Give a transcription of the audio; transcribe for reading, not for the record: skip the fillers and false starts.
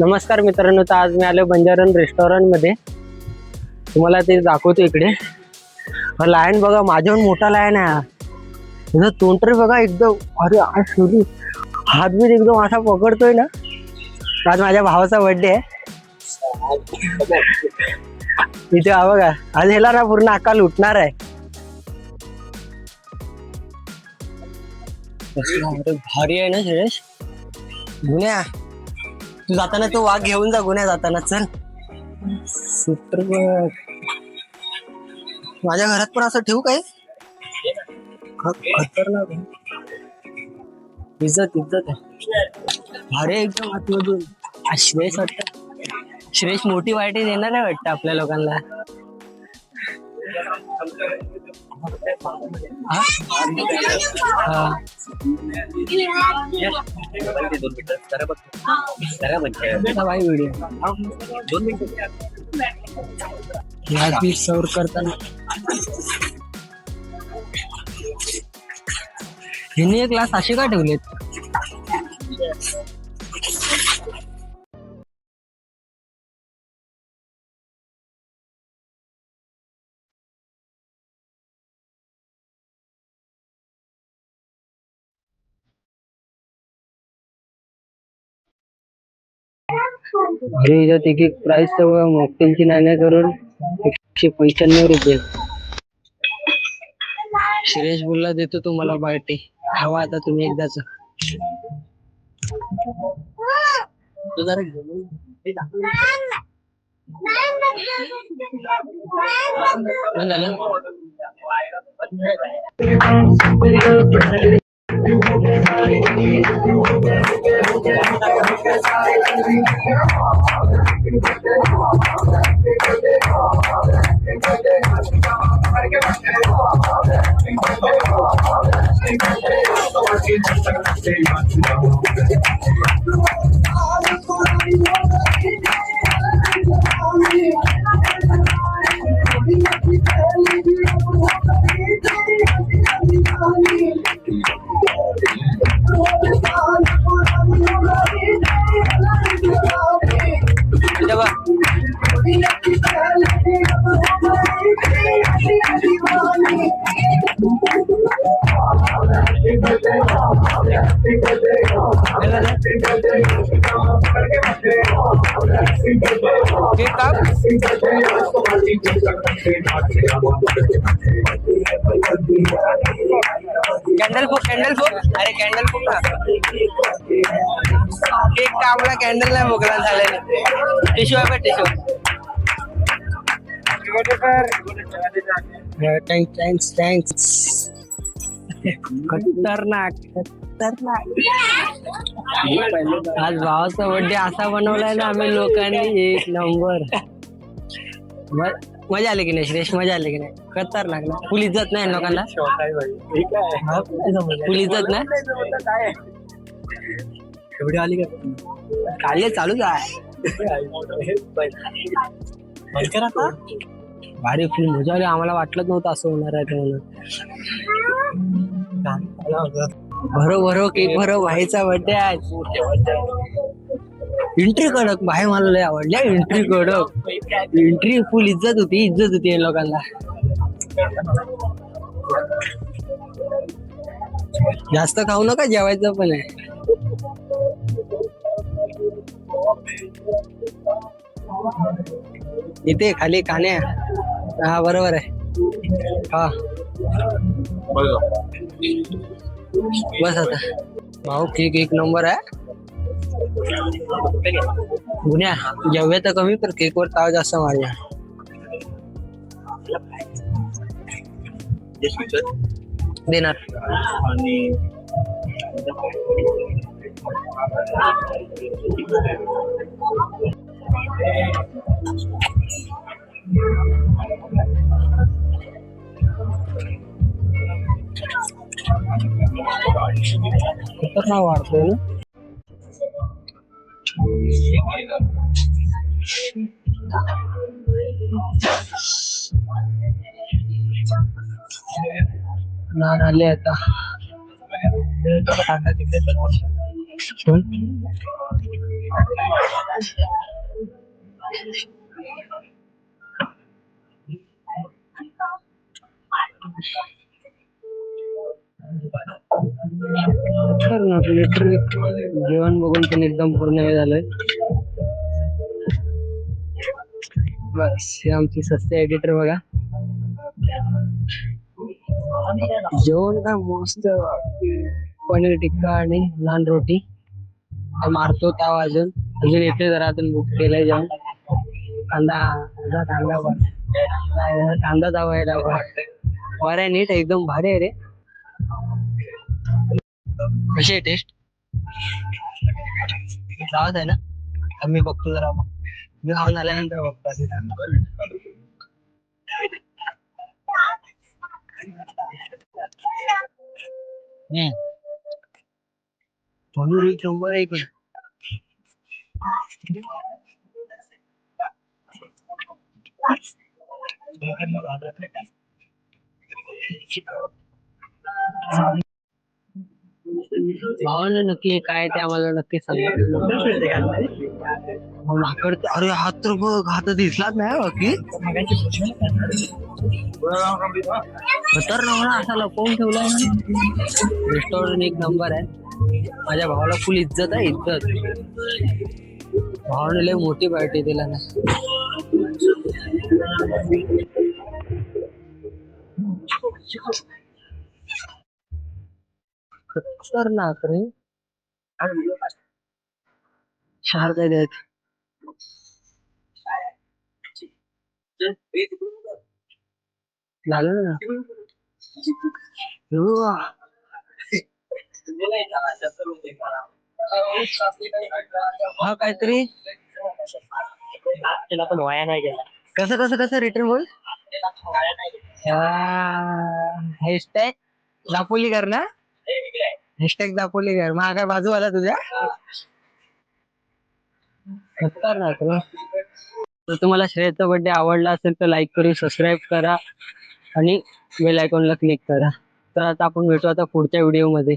नमस्कार मित्रांनो, तर आज मी आलो बंजारन रेस्टॉरंट मध्ये. तुम्हाला ते दाखवतो. इकडे लाईन बघा, माझ्याहून मोठा लाईन आहे. तुझं तोंड तर बघा एकदम. अरे आज सुरू हात बीत एकदम असा पकडतोय ना. आज माझ्या भावाचा बर्थडे आहे. इथे हा बघा, आज ह्याला ना पूर्ण अक्का लुटणार आहे. भारी आहे ना सुरेश. गुन्ह्या तू जाताना तो वाघ घेऊन जा. गुन्ह्या जाताना चल. सुपर. माझ्या घरात पण असं ठेवू काय? खतरनाक. इज्जत इज्जत आहे. भारी एकदम आतमधून. श्रेयस वाटत. श्रेयस मोठी वाईटी देणार आहे वाटतं आपल्या लोकांना. व्हिडिओ सर्व करताना हिने क्लास असे का ठेवलेत? अरे तिकीट प्राइस तर मॉकटेलची नाण्या करून 195 रुपये. श्रेयस बोलला देतो तुम्हाला पार्टी. हवा आता तुम्ही एकदाच. कॅन्डल फुक. अरे कॅन्डल फुक ना. केक कापला, कॅन्डल नाही मोकळा झालेला. टिश्यू आहे का? टिश्यू. थँक्स. खतरनाक. आज भावाचा बर्थडे असा बनवलाय ना आम्ही लोकांनी. एक नंबर. मजा आली की नाही श्रेष? मजा आली की नाही? खतरनाक ना. फुल इज्जत नाही लोकांना. फुल इज्जत नाही. एवढी आली का? काले चालूच आहे. भारी फुल मजा आली. आम्हाला वाटलंच नव्हतं असं होणार आहे म्हणून. भरो केक भरो. भाईचा बर्थडे आहे. एंट्री कडक. भाई मला लय आवडल्या. एंट्री कडक. एंट्री फुल इज्जत होती लोकांना. जास्त खाऊ नका, जेवायचं पण आहे. इथे खाली खाण्या. हा बरोबर आहे. हा बस आता. भाऊ केक एक नंबर आहे. गुन्ह्या जेवूया तर कमी, पण केक वर ताव जास्त माझ्या. देणार. खतरनाक वाढतोय ना. आले आता. लिटरली जेवण बघून पण एकदम पूर्ण हे झालंय. बस हे आमची सस्ते एडिटर बघा. जेवण काय मस्त, पनीर टिक्का आणि नान रोटी मारतो त्या अजून अजून येते जरा अजून बुक केलंय जेवण. कांदा कांदा कांदा कांदा दाबायला बरं आहे, नीट एकदम भारी आहे रे. कशी आहे टेस्ट? गावात आहे ना, मी बघतो जरा मग. मी खाऊन आल्यानंतर बघतो. पनीर एक नंबर आहे इकडे. भावाला नक्की काय ते आम्हाला नक्की सांगा. भाकर अरे हात तर बघ, हात दिसलाच नाही बाकी. खतरनाक ना, असा लपवून ठेवलाय. रेस्टॉरंट एक नंबर आहे. माझ्या भावाला फुल इज्जत आहे, इज्जत. भावाने लय मोठी पार्टी दिला ना. खतरनाक रे. शारदा देत झालं ना. हा काहीतरी त्याला पण वाया नाही गेला. कसं कसं कसं रिटर्न बोल. हॅशटॅग दापोलीकर ना, हॅशटॅग दापोलीकर. मग काय बाजू आला तुझ्या. खतरनाक रे. तर तुम्हाला श्रेयचा बर्थडे आवडला असेल तर लाईक करून सबस्क्राईब करा आणि बेल आयकॉनला क्लिक करा. तर आता आपण भेटू आता पुढच्या व्हिडिओ मध्ये.